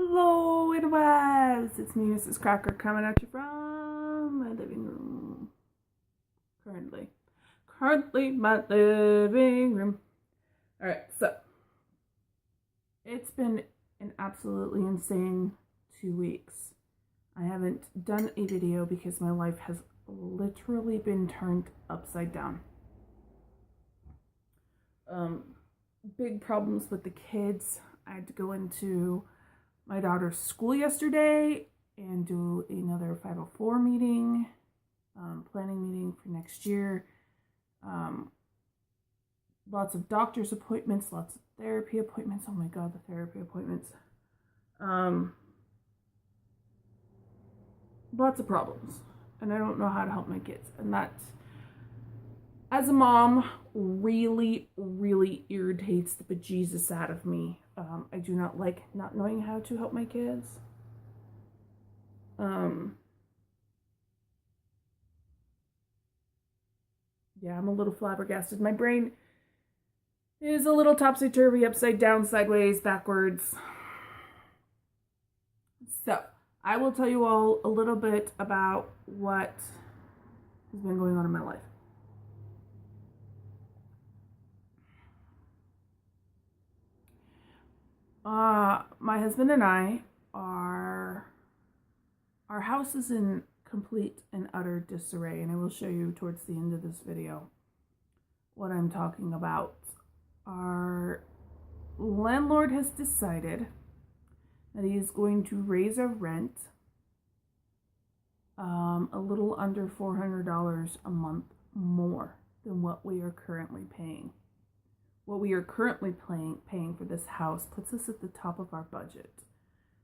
Hello, Midwest! It's me, Mrs. Cracker, coming at you from my living room. Currently my living room. Alright, so it's been an absolutely insane 2 weeks. I haven't done a video because my life has literally been turned upside down. Big problems with the kids. I had to go into my daughter's school yesterday and do another 504 meeting, planning meeting for next year. Lots of doctor's appointments, lots of therapy appointments. Oh my God, the therapy appointments. Lots of problems. And I don't know how to help my kids. And that, as a mom, really, really irritates the bejesus out of me. I do not like not knowing how to help my kids. Yeah, I'm a little flabbergasted. My brain is a little topsy-turvy, upside down, sideways, backwards. So, I will tell you all a little bit about what has been going on in my life. My husband and I our house is in complete and utter disarray, and I will show you towards the end of this video what I'm talking about. Our landlord has decided that he is going to raise our rent a little under $400 a month more than what we are currently paying. What we are currently paying for this house puts us at the top of our budget.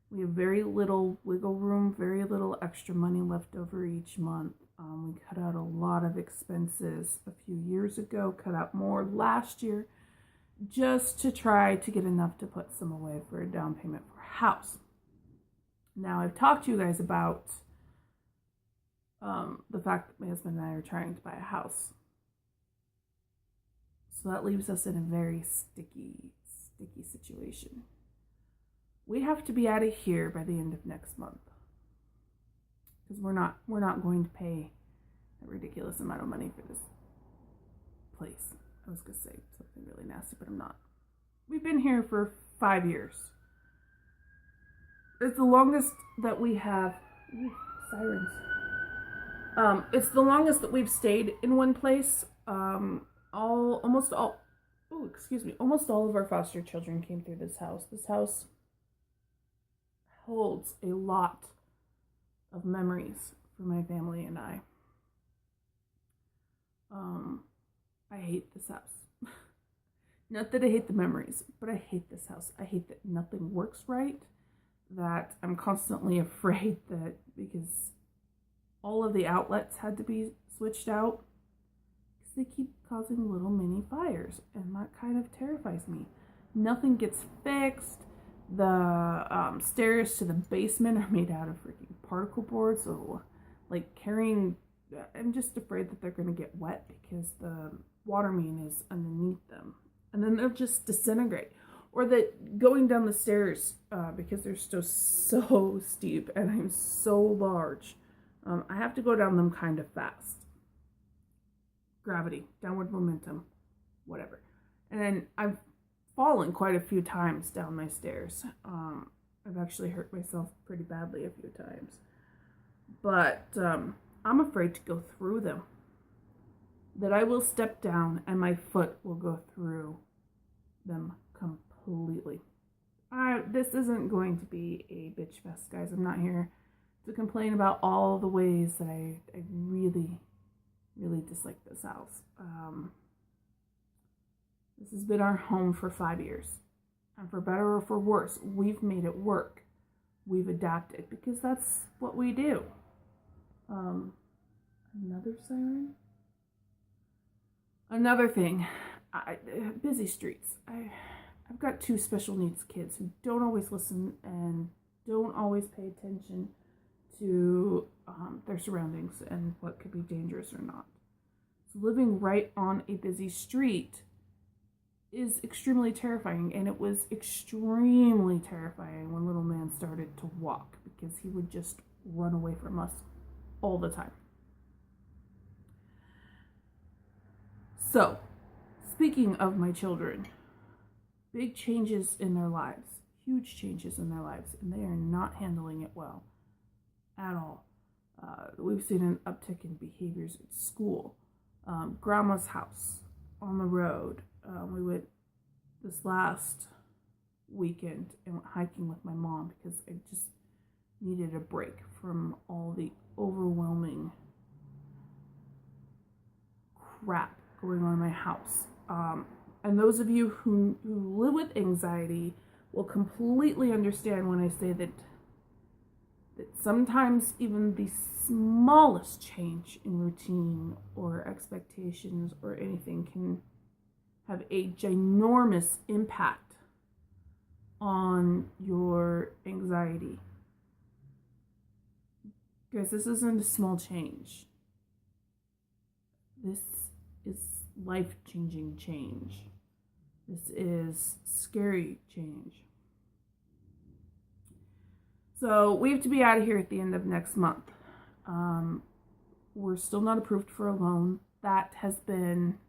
We have very little wiggle room, very little extra money left over each month. We cut out a lot of expenses a few years ago, cut out more last year, just to try to get enough to put some away for a down payment for a house. Now, I've talked to you guys about the fact that my husband and I are trying to buy a house. So that leaves us in a very sticky situation. We have to be out of here by the end of next month, because we're not going to pay a ridiculous amount of money for this place. I was gonna say something really nasty, but I'm not. We've been here for 5 years. It's the longest that we have. Ooh, sirens. It's the longest that we've stayed in one place. Almost all of our foster children came through this house. This house holds a lot of memories for my family and I. I hate this house. Not that I hate the memories, but I hate this house. I hate that nothing works right, that I'm constantly afraid that because all of the outlets had to be switched out, because they keep causing little mini fires, and that kind of terrifies me. Nothing gets fixed. The stairs to the basement are made out of freaking particle board, so I'm just afraid that they're going to get wet because the water main is underneath them, and then they'll just disintegrate. Or that going down the stairs, because they're so steep and I'm so large, I have to go down them kind of fast. Gravity, downward momentum, whatever. And then I've fallen quite a few times down my stairs. I've actually hurt myself pretty badly a few times. But I'm afraid to go through them. That I will step down and my foot will go through them completely. This isn't going to be a bitch fest, guys. I'm not here to complain about all the ways that I really dislike this house. This has been our home for 5 years. And for better or for worse, we've made it work. We've adapted because that's what we do. Another siren? Another thing, busy streets. I've got 2 special needs kids who don't always listen and don't always pay attention to their surroundings and what could be dangerous or not. So living right on a busy street is extremely terrifying, and it was extremely terrifying when little man started to walk, because he would just run away from us all the time. So, speaking of my children, big changes in their lives, huge changes in their lives, and they are not handling it well at all. We've seen an uptick in behaviors at school, grandma's house, on the road. We went this last weekend and went hiking with my mom because I just needed a break from all the overwhelming crap going on in my house. And those of you who live with anxiety will completely understand when I say that sometimes even the smallest change in routine or expectations or anything can have a ginormous impact on your anxiety. Guys, this isn't a small change. This is life-changing change. This is scary change. So we have to be out of here at the end of next month. We're still not approved for a loan. That has been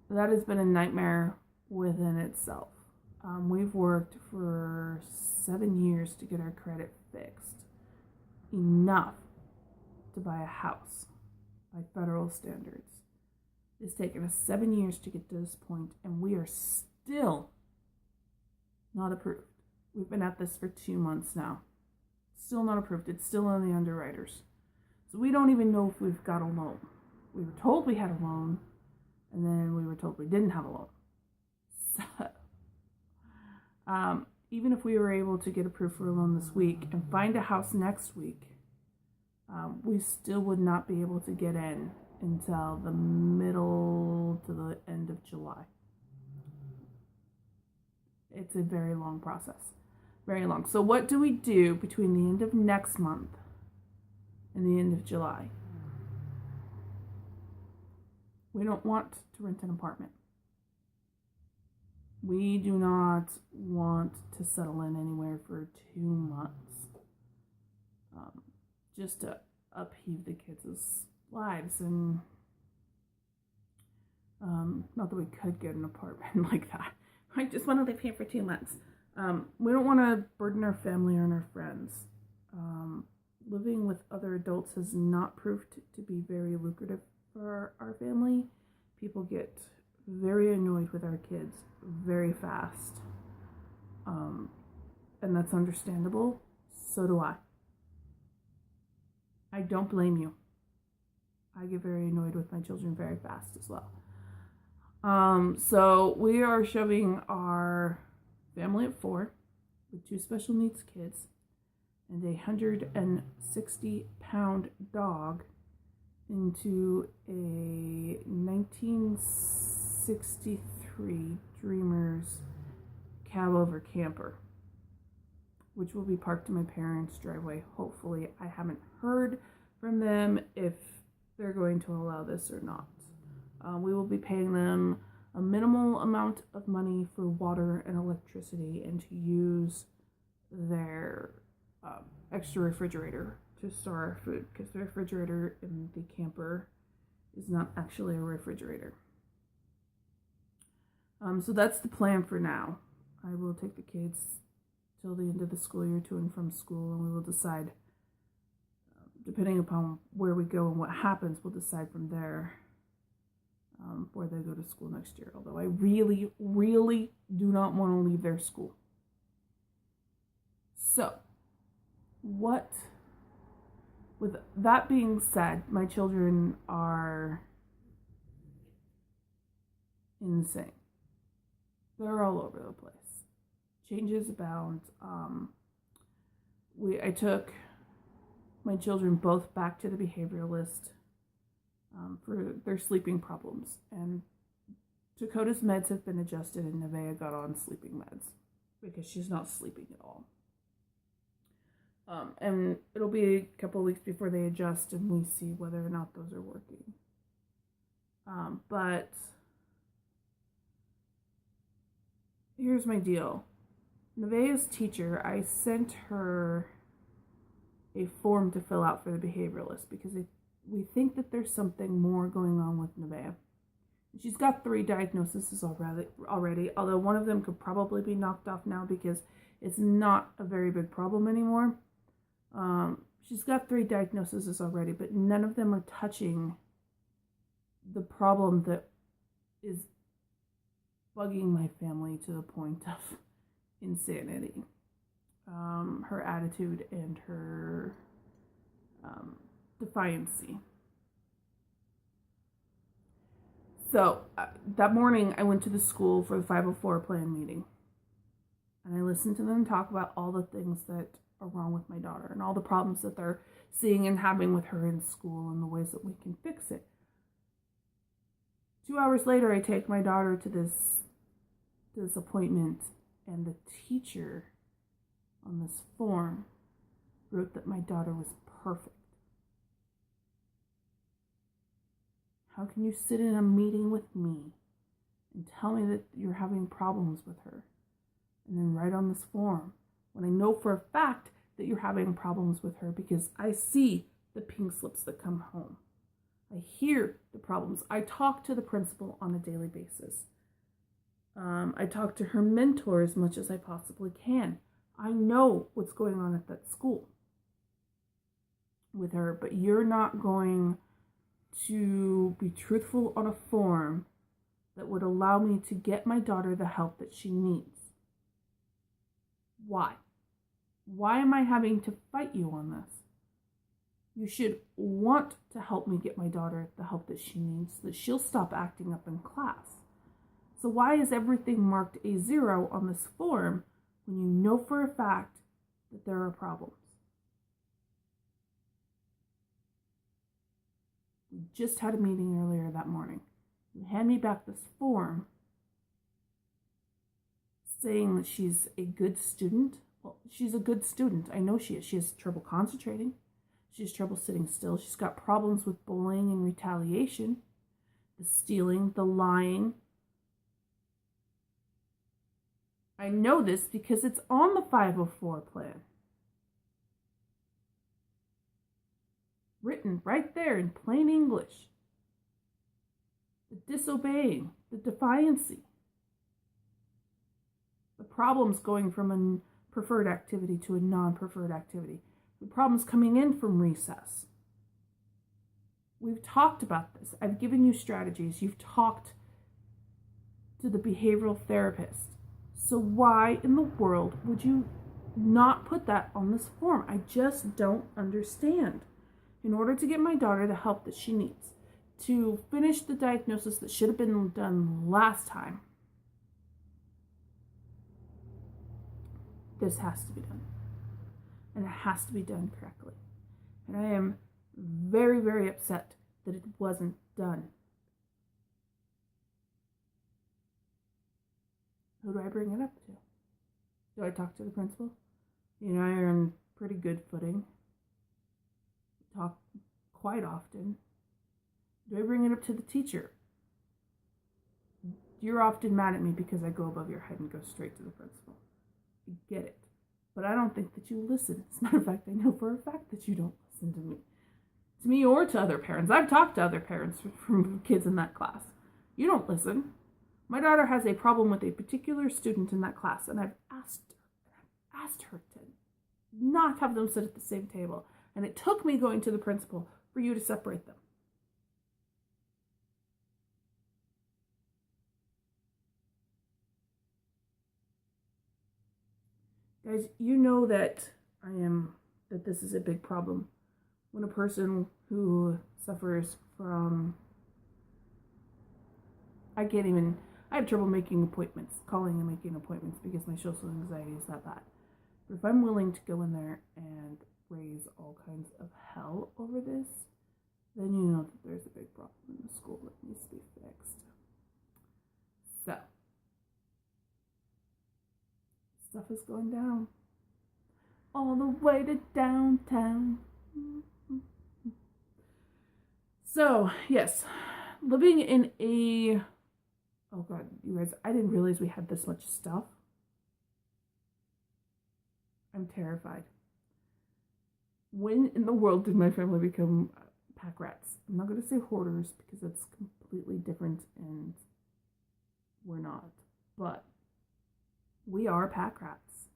a nightmare within itself. We've worked for 7 years to get our credit fixed, enough to buy a house by federal standards. It's taken us 7 years to get to this point, and we are still not approved. We've been at this for 2 months now. Still not approved. It's still on the underwriters. So we don't even know if we've got a loan. We were told we had a loan, and then we were told we didn't have a loan. So, even if we were able to get approved for a loan this week and find a house next week, we still would not be able to get in until the middle to the end of July. It's a very long process. Very long. So what do we do between the end of next month and the end of July? We don't want to rent an apartment. We do not want to settle in anywhere for 2 months. Just to upheave the kids' lives. And not that we could get an apartment like that. I just want to live here for 2 months. We don't want to burden our family or our friends. Living with other adults has not proved to be very lucrative for our family. People get very annoyed with our kids very fast. And that's understandable. So do I. I don't blame you. I get very annoyed with my children very fast as well. So we are shoving our family of 4 with 2 special needs kids and a 160-pound dog into a 1963 Dreamers cab over camper, which will be parked in my parents' driveway. Hopefully. I haven't heard from them if they're going to allow this or not. We will be paying them a minimal amount of money for water and electricity and to use their extra refrigerator to store our food, because the refrigerator in the camper is not actually a refrigerator. So that's the plan for now. I will take the kids till the end of the school year to and from school, and we will decide, depending upon where we go and what happens, we'll decide from there where they go to school next year. Although I really, really do not want to leave their school. So, with that being said, my children are insane. They're all over the place. Changes abound. I took my children both back to the behavioralist for their sleeping problems, and Dakota's meds have been adjusted, and Nevaeh got on sleeping meds because she's not sleeping at all. And it'll be a couple of weeks before they adjust and we see whether or not those are working. But here's my deal. Nevaeh's teacher, I sent her a form to fill out for the behavioralist because we think that there's something more going on with Nevaeh. She's got 3 diagnoses already, although one of them could probably be knocked off now because it's not a very big problem anymore. She's got 3 diagnoses already, but none of them are touching the problem that is bugging my family to the point of insanity. Her attitude and her defiancy. So that morning I went to the school for the 504 plan meeting. And I listened to them talk about all the things that are wrong with my daughter and all the problems that they're seeing and having with her in school and the ways that we can fix it. 2 hours later, I take my daughter to this appointment, and the teacher on this form wrote that my daughter was perfect. How can you sit in a meeting with me and tell me that you're having problems with her, and then write on this form when I know for a fact that you're having problems with her because I see the pink slips that come home. I hear the problems. I talk to the principal on a daily basis. I talk to her mentor as much as I possibly can. I know what's going on at that school with her, but you're not going to be truthful on a form that would allow me to get my daughter the help that she needs. Why? Why am I having to fight you on this? You should want to help me get my daughter the help that she needs so that she'll stop acting up in class. So why is everything marked a 0 on this form when you know for a fact that there are problems? We just had a meeting earlier that morning. You hand me back this form saying that she's a good student. Well, she's a good student. I know she is. She has trouble concentrating. She has trouble sitting still. She's got problems with bullying and retaliation, the stealing, the lying. I know this because it's on the 504 plan. Written right there in plain English. The disobeying, the defiancy. The problems going from a preferred activity to a non-preferred activity. The problems coming in from recess. We've talked about this. I've given you strategies. You've talked to the behavioral therapist. So why in the world would you not put that on this form? I just don't understand. In order to get my daughter the help that she needs, to finish the diagnosis that should have been done last time, this has to be done. And it has to be done correctly. And I am very, very upset that it wasn't done. Who do I bring it up to? Do I talk to the principal? You and I are on pretty good footing. We talk quite often. Do I bring it up to the teacher? You're often mad at me because I go above your head and go straight to the principal. I get it. But I don't think that you listen. As a matter of fact, I know for a fact that you don't listen to me. To me or to other parents. I've talked to other parents from kids in that class. You don't listen. My daughter has a problem with a particular student in that class, and I've asked her to not have them sit at the same table. And it took me going to the principal for you to separate them. Guys, you know that this is a big problem. When a person who suffers from, I have trouble making appointments, calling and making appointments because my social anxiety is that bad. But if I'm willing to go in there and raise all kinds of hell over this, then you know that there's a big problem in the school that needs to be fixed. So, stuff is going down. All the way to downtown. So, yes, living in a, oh God, you guys, I didn't realize we had this much stuff I'm terrified. When in the world did my family become pack rats? I'm not going to say hoarders because it's completely different and we're not. But we are pack rats.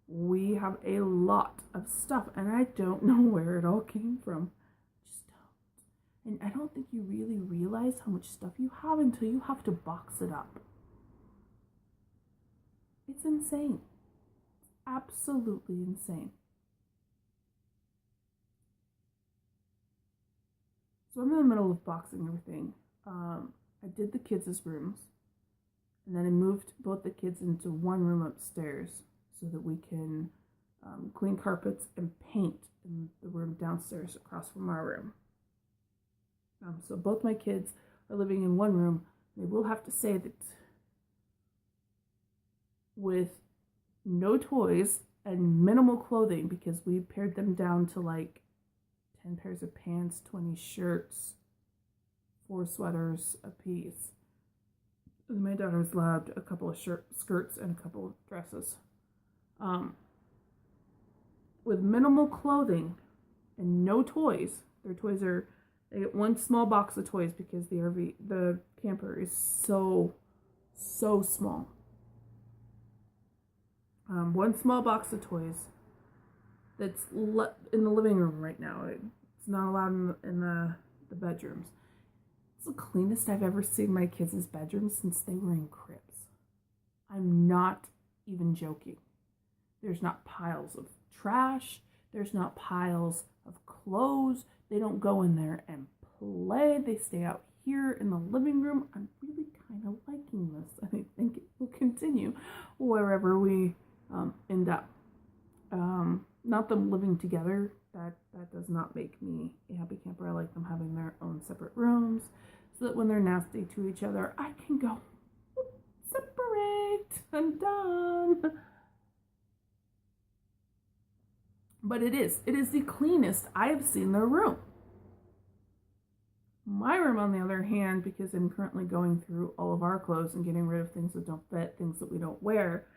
We have a lot of stuff and I don't know where it all came from. I just don't. And I don't think you really realize how much stuff you have until you have to box it up. It's insane. It's absolutely insane. So I'm in the middle of boxing everything. I did the kids' rooms, and then I moved both the kids into one room upstairs so that we can clean carpets and paint in the room downstairs across from our room. So both my kids are living in one room. They will have to say that with no toys and minimal clothing because we pared them down to like 10 pairs of pants, 20 shirts, 4 sweaters a piece. And my daughter's allowed a couple of skirts and a couple of dresses. With minimal clothing and no toys. Their toys are, they get one small box of toys because the camper is so small. One small box of toys that's in the living room right now. It's not allowed in the bedrooms. It's the cleanest I've ever seen my kids' bedrooms since they were in cribs. I'm not even joking. There's not piles of trash. There's not piles of clothes. They don't go in there and play. They stay out here in the living room. I'm really kind of liking this. I think it will continue wherever we end up. Not them living together. That does not make me a happy camper. I like them having their own separate rooms so that when they're nasty to each other, I can go, separate, I'm done. But it is the cleanest I have seen their room. My room, on the other hand, because I'm currently going through all of our clothes and getting rid of things that don't fit, things that we don't wear,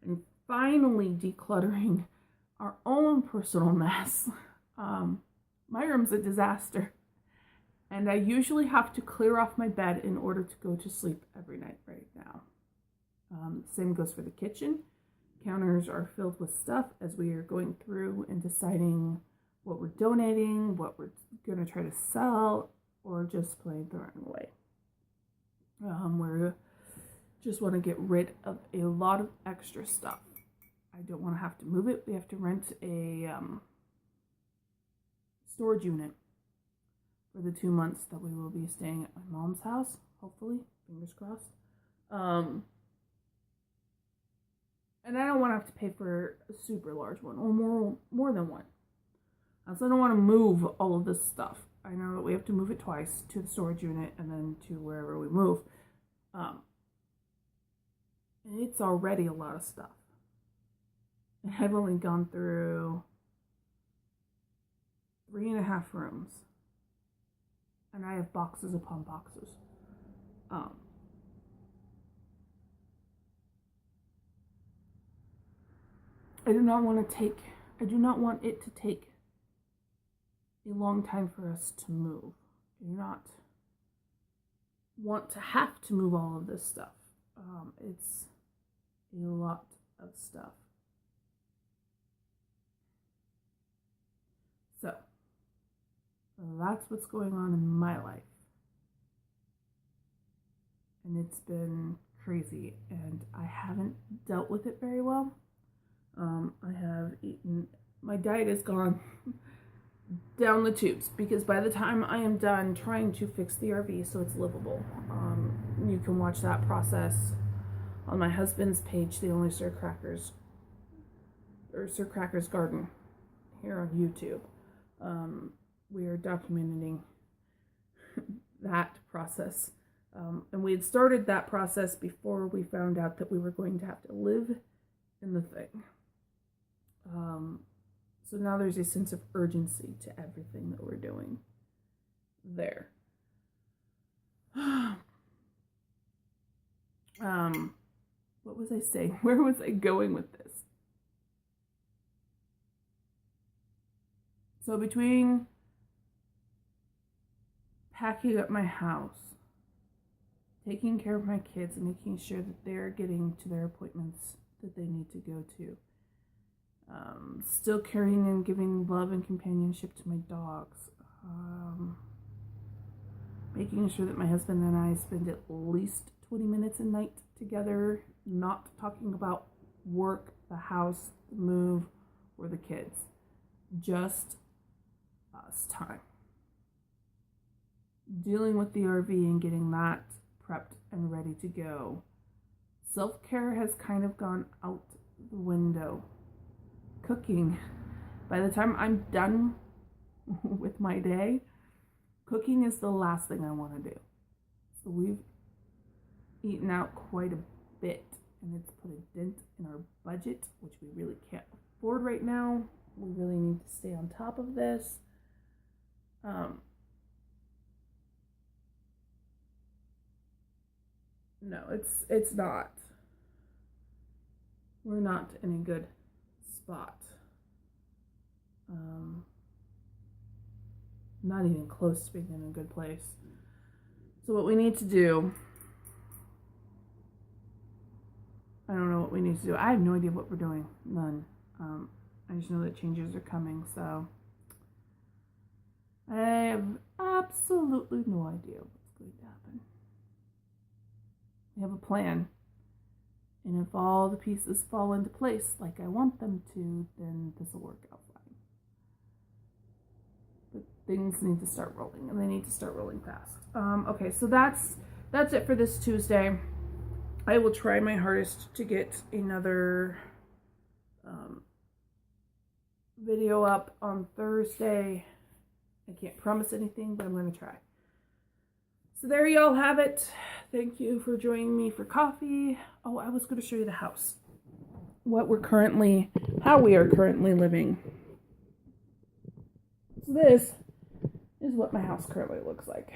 and finally decluttering our own personal mess. My room's a disaster. And I usually have to clear off my bed in order to go to sleep every night right now. Same goes for the kitchen. Counters are filled with stuff as we are going through and deciding what we're donating, what we're going to try to sell, or just plain throwing away. We just want to get rid of a lot of extra stuff. I don't want to have to move it. We have to rent a storage unit for the 2 months that we will be staying at my mom's house, hopefully, fingers crossed. And I don't want to have to pay for a super large one or more than one. So I don't want to move all of this stuff. I know that we have to move it twice, to the storage unit and then to wherever we move. And it's already a lot of stuff. And I've only gone through 3.5 rooms. And I have boxes upon boxes. I do not want it to take a long time for us to move. I do not want to have to move all of this stuff. It's a lot of stuff. So, that's what's going on in my life. And it's been crazy, and I haven't dealt with it very well. My diet has gone down the tubes because by the time I am done trying to fix the RV so it's livable, you can watch that process on my husband's page, The Only Sir Crackers, or Sir Crackers Garden, here on YouTube. We are documenting that process. And we had started that process before we found out that we were going to have to live in the thing. So now there's a sense of urgency to everything that we're doing there. What was I saying? Where was I going with this? So between packing up my house, taking care of my kids, and making sure that they're getting to their appointments that they need to go to, still caring and giving love and companionship to my dogs, making sure that my husband and I spend at least 20 minutes a night together, not talking about work, the house, the move, or the kids. Just us time. Dealing with the RV and getting that prepped and ready to go. Self-care has kind of gone out the window. Cooking. By the time I'm done with my day, cooking is the last thing I want to do. So we've eaten out quite a bit, and it's put a dent in our budget, which we really can't afford right now. We really need to stay on top of this. No, it's not. We're not in a good spot. Not even close to being in a good place. So what we need to do, I don't know what we need to do. I have no idea what we're doing. None. I just know that changes are coming, so I have absolutely no idea what's going to happen. We have a plan, and if all the pieces fall into place like I want them to, then this will work out fine. But things need to start rolling, and they need to start rolling fast. Okay, so that's it for this Tuesday. I will try my hardest to get another video up on Thursday. I can't promise anything, but I'm going to try. So there you all have it. Thank you for joining me for coffee. Oh, I was going to show you the house. How we are currently living. So this is what my house currently looks like.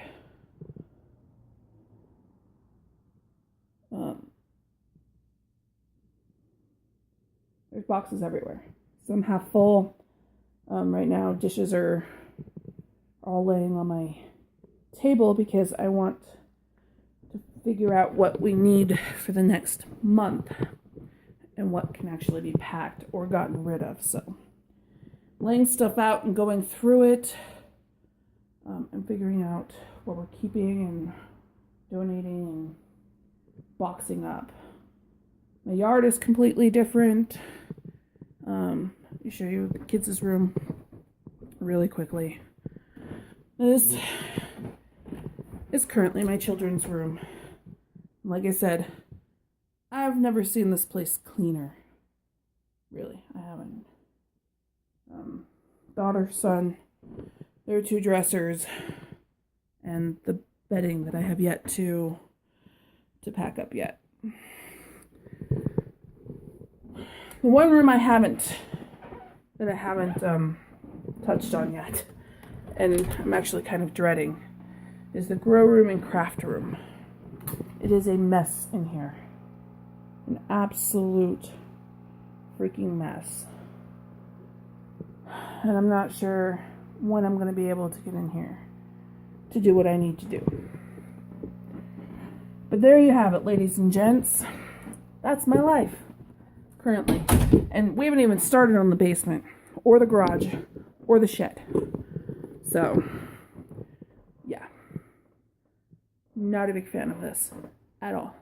There's boxes everywhere. Some half full. Right now, dishes are all laying on my table because I want to figure out what we need for the next month and what can actually be packed or gotten rid of. So, laying stuff out and going through it and figuring out what we're keeping and donating and boxing up. My yard is completely different. Let me show you the kids' room really quickly. This is currently my children's room. Like I said, I've never seen this place cleaner. Really, I haven't. Daughter, son, there are 2 dressers and the bedding that I have yet to pack up yet. The one room I haven't touched on yet, and I'm actually kind of dreading, is the grow room and craft room. It is a mess in here. An absolute freaking mess. And I'm not sure when I'm going to be able to get in here to do what I need to do. But there you have it, ladies and gents. That's my life currently. And we haven't even started on the basement or the garage or the shed. So, yeah. Not a big fan of this at all.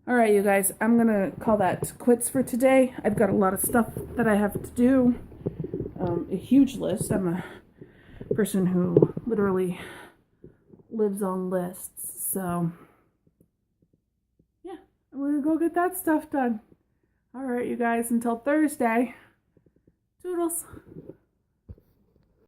All right, you guys, I'm going to call that quits for today. I've got a lot of stuff that I have to do. A huge list. I'm a person who literally lives on lists. So, yeah, we're going to go get that stuff done. All right, you guys, until Thursday. Toodles.